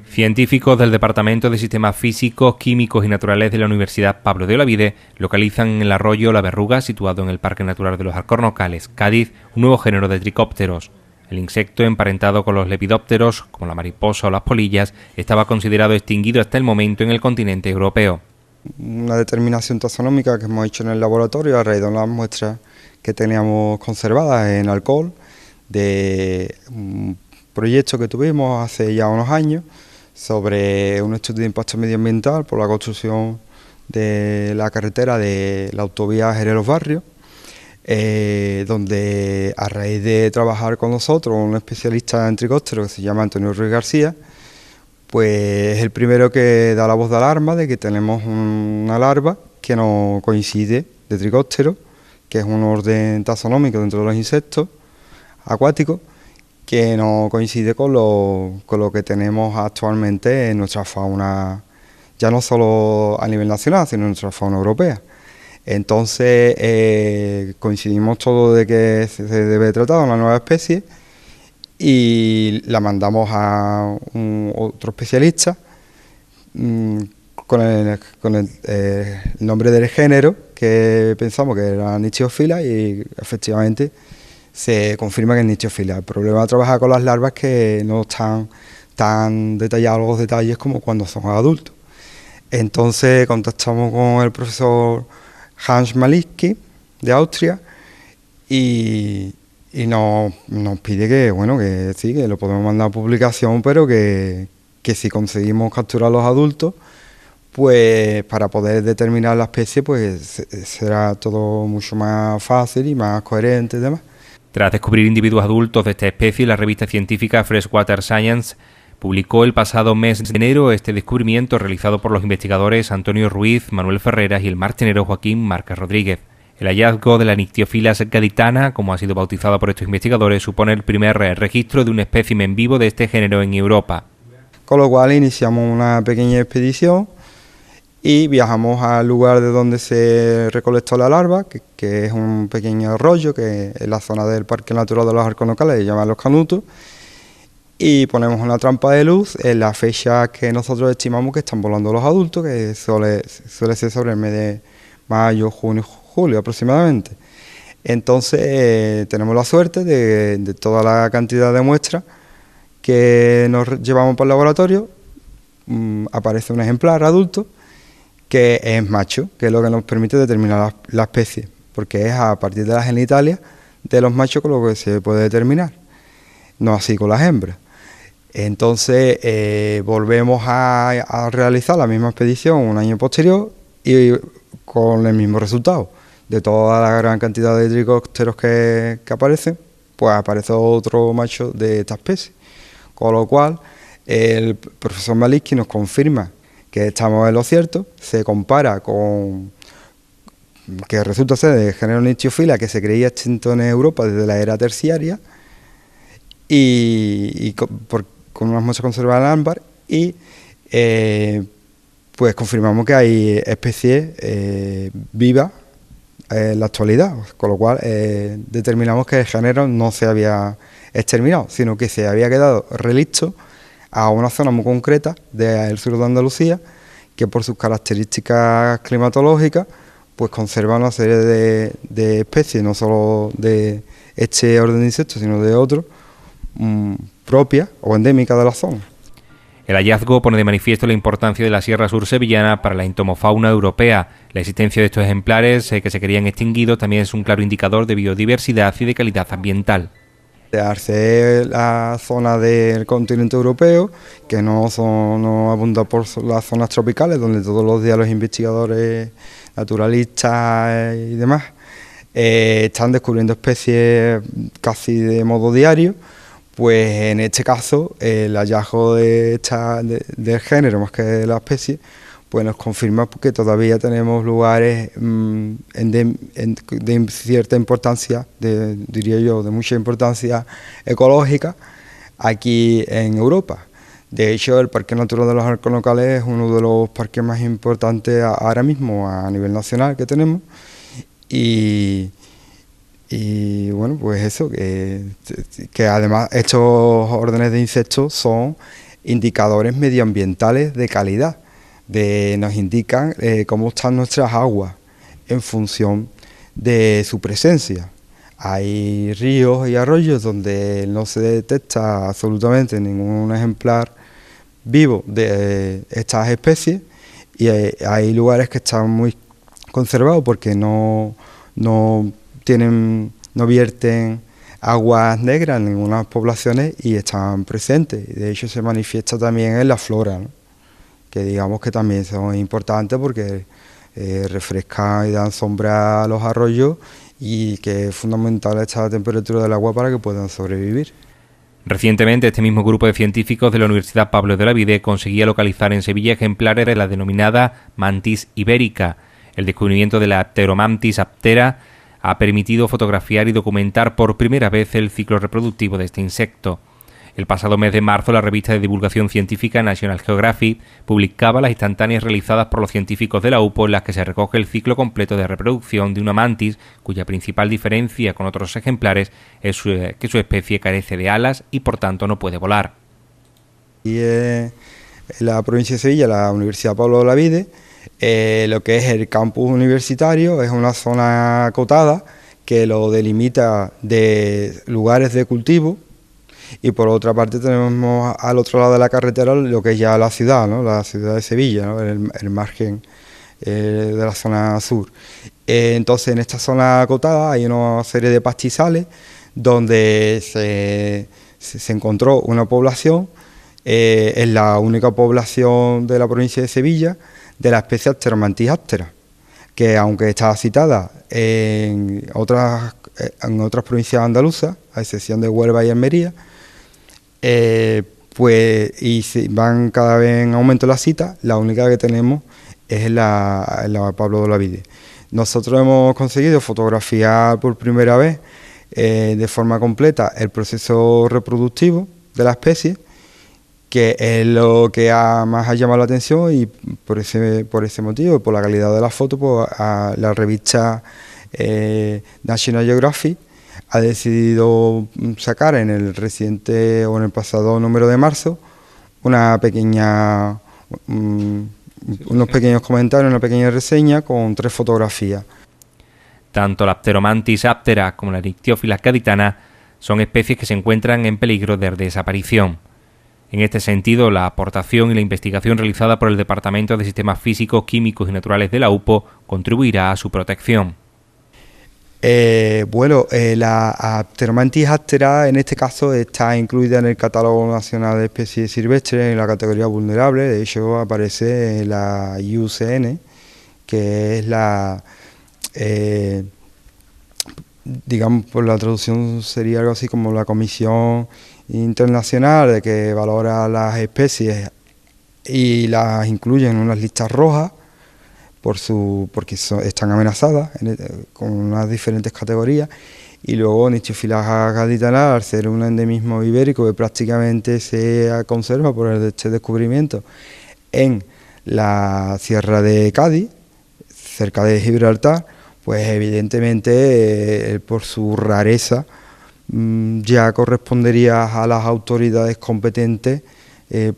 Científicos del Departamento de Sistemas Físicos, Químicos y Naturales de la Universidad Pablo de Olavide localizan en el arroyo La Berruga, situado en el Parque Natural de los Alcornocales, Cádiz, un nuevo género de tricópteros. El insecto, emparentado con los lepidópteros, como la mariposa o las polillas, estaba considerado extinguido hasta el momento en el continente europeo. Una determinación taxonómica que hemos hecho en el laboratorio a raíz de las muestras que teníamos conservadas en alcohol, de un proyecto que tuvimos hace ya unos años sobre un estudio de impacto medioambiental por la construcción de la carretera de la autovía Jerez-Los Barrios, donde a raíz de trabajar con nosotros un especialista en tricópteros que se llama Antonio Ruiz García, pues es el primero que da la voz de alarma de que tenemos una larva que no coincide de tricóptero, que es un orden taxonómico dentro de los insectos acuáticos, que no coincide con lo que tenemos actualmente en nuestra fauna, ya no solo a nivel nacional, sino en nuestra fauna europea. Entonces coincidimos todos de que se debe tratar de una nueva especie y la mandamos a otro especialista con el nombre del género que pensamos que era Nichtiophila y efectivamente se confirma que es Nichtiophila. El problema de trabajar con las larvas es que no están tan detallados los detalles como cuando son adultos. Entonces contactamos con el profesor Hans Malitzky de Austria y nos pide que sí, que lo podemos mandar a publicación, pero que si conseguimos capturar a los adultos, pues para poder determinar la especie, pues será todo mucho más fácil y más coherente y demás. Tras descubrir individuos adultos de esta especie, la revista científica Freshwater Science publicó el pasado mes de enero este descubrimiento realizado por los investigadores Antonio Ruiz, Manuel Ferreras y el martinero Joaquín Márquez Rodríguez. El hallazgo de la Nichtiophila gaditana, como ha sido bautizada por estos investigadores, supone el primer registro de un espécimen vivo de este género en Europa. Con lo cual iniciamos una pequeña expedición y viajamos al lugar de donde se recolectó la larva, que es un pequeño arroyo que es la zona del Parque Natural de los Alcornocales, se llama Los Canutos, y ponemos una trampa de luz en la fecha que nosotros estimamos que están volando los adultos, que suele ser sobre el mes de mayo, junio, julio aproximadamente. Entonces tenemos la suerte de toda la cantidad de muestras que nos llevamos por el laboratorio, aparece un ejemplar adulto que es macho, que es lo que nos permite determinar la especie, porque es a partir de la genitalia de los machos con lo que se puede determinar, no así con las hembras. Entonces volvemos a realizar la misma expedición un año posterior y con el mismo resultado. De toda la gran cantidad de tricópteros que aparecen, pues aparece otro macho de esta especie. Con lo cual el profesor Malitzky nos confirma que estamos en lo cierto, se compara con que resulta ser del género Nichtiophila, que se creía extinto en Europa desde la era terciaria, y con unas muestras conservadas en ámbar, y pues confirmamos que hay especies vivas en la actualidad, con lo cual determinamos que el género no se había exterminado, sino que se había quedado relicto a una zona muy concreta del sur de Andalucía, que por sus características climatológicas pues conserva una serie de especies, no solo de este orden de insectos, sino de otros, propias o endémicas de la zona. El hallazgo pone de manifiesto la importancia de la Sierra Sur sevillana para la entomofauna europea. La existencia de estos ejemplares que se creían extinguidos también es un claro indicador de biodiversidad y de calidad ambiental. Al ser la zona del continente europeo, que no abunda por las zonas tropicales, donde todos los días los investigadores naturalistas y demás están descubriendo especies casi de modo diario, pues en este caso el hallazgo del género más que de la especie pues nos confirma que todavía tenemos lugares de cierta importancia, diría yo, de mucha importancia ecológica aquí en Europa. De hecho, el Parque Natural de los Alcornocales es uno de los parques más importantes ahora mismo a nivel nacional que tenemos y bueno, pues eso, que además estos órdenes de insectos son indicadores medioambientales de calidad, nos indican cómo están nuestras aguas en función de su presencia. Hay ríos y arroyos donde no se detecta absolutamente ningún ejemplar vivo de estas especies, y hay lugares que están muy conservados porque no vierten aguas negras en ninguna poblaciones y están presentes. De hecho, se manifiesta también en la flora, ¿no? Que digamos que también son importantes porque refrescan y dan sombra a los arroyos, y que es fundamental esta temperatura del agua para que puedan sobrevivir. Recientemente, este mismo grupo de científicos de la Universidad Pablo de Olavide conseguía localizar en Sevilla ejemplares de la denominada mantis ibérica. El descubrimiento de la Pteromantis aptera ha permitido fotografiar y documentar por primera vez el ciclo reproductivo de este insecto. El pasado mes de marzo, la revista de divulgación científica National Geographic publicaba las instantáneas realizadas por los científicos de la UPO, en las que se recoge el ciclo completo de reproducción de una mantis, cuya principal diferencia con otros ejemplares es que su especie carece de alas y por tanto no puede volar. Y en la provincia de Sevilla, la Universidad Pablo de Olavide, lo que es el campus universitario es una zona acotada que lo delimita de lugares de cultivo. Y por otra parte tenemos al otro lado de la carretera lo que es ya la ciudad, ¿no? La ciudad de Sevilla, ¿no? El margen de la zona sur. Entonces, en esta zona acotada hay una serie de pastizales donde se encontró una población, es la única población de la provincia de Sevilla de la especie Pteromantis aptera, que aunque está citada en otras provincias andaluzas, a excepción de Huelva y Almería, van cada vez en aumento las citas. La única que tenemos es la Pablo de Olavide. Nosotros hemos conseguido fotografiar por primera vez de forma completa el proceso reproductivo de la especie, que es lo que más ha llamado la atención, y por ese motivo, por la calidad de la foto, pues a la revista National Geographic ha decidido sacar en el reciente o en el pasado número de marzo unos pequeños comentarios, una pequeña reseña con 3 fotografías. Tanto la Pteromantis aptera como la Nyctiophila gaditana son especies que se encuentran en peligro de desaparición. En este sentido, la aportación y la investigación realizada por el Departamento de Sistemas Físicos, Químicos y Naturales de la UPO contribuirá a su protección. La Pteromantis aptera en este caso está incluida en el Catálogo Nacional de Especies Silvestres en la categoría vulnerable. De hecho, aparece en la IUCN, que es digamos, por la traducción sería algo así como la Comisión Internacional de que valora las especies y las incluye en unas listas rojas porque están amenazadas con unas diferentes categorías. Y luego Nyctiophila gaditana, al ser un endemismo ibérico que prácticamente se conserva por este descubrimiento en la Sierra de Cádiz, cerca de Gibraltar, pues evidentemente por su rareza ya correspondería a las autoridades competentes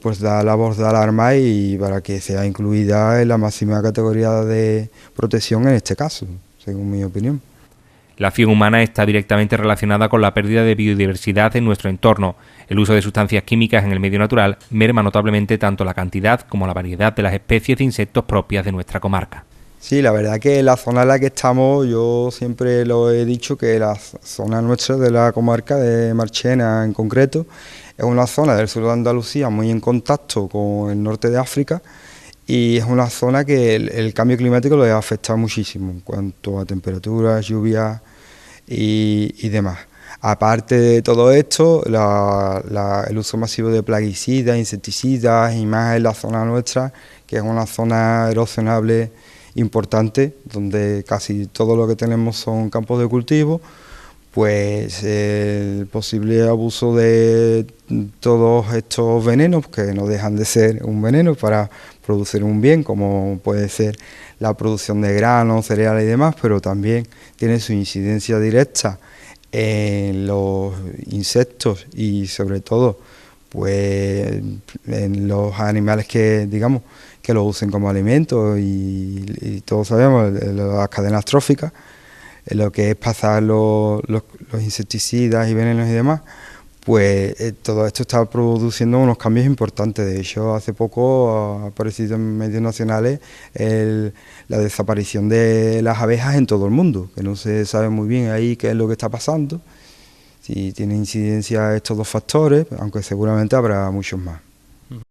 pues dar la voz de alarma y para que sea incluida en la máxima categoría de protección en este caso, según mi opinión. La acción humana está directamente relacionada con la pérdida de biodiversidad en nuestro entorno. El uso de sustancias químicas en el medio natural merma notablemente tanto la cantidad como la variedad de las especies de insectos propias de nuestra comarca. Sí, la verdad que la zona en la que estamos, yo siempre lo he dicho, que la zona nuestra de la comarca de Marchena en concreto, es una zona del sur de Andalucía muy en contacto con el norte de África, y es una zona que el cambio climático le ha afectado muchísimo en cuanto a temperaturas, lluvias y demás. Aparte de todo esto, el uso masivo de plaguicidas, insecticidas y más en la zona nuestra, que es una zona erosionable importante, donde casi todo lo que tenemos son campos de cultivo, pues el posible abuso de todos estos venenos, que no dejan de ser un veneno para producir un bien, como puede ser la producción de granos, cereales y demás, pero también tiene su incidencia directa en los insectos y sobre todo pues en los animales que, digamos, que lo usen como alimento y todos sabemos, las cadenas tróficas, lo que es pasar los insecticidas y venenos y demás, pues todo esto está produciendo unos cambios importantes. De hecho, hace poco ha aparecido en medios nacionales la desaparición de las abejas en todo el mundo, que no se sabe muy bien ahí qué es lo que está pasando, si tiene incidencia estos dos factores, aunque seguramente habrá muchos más.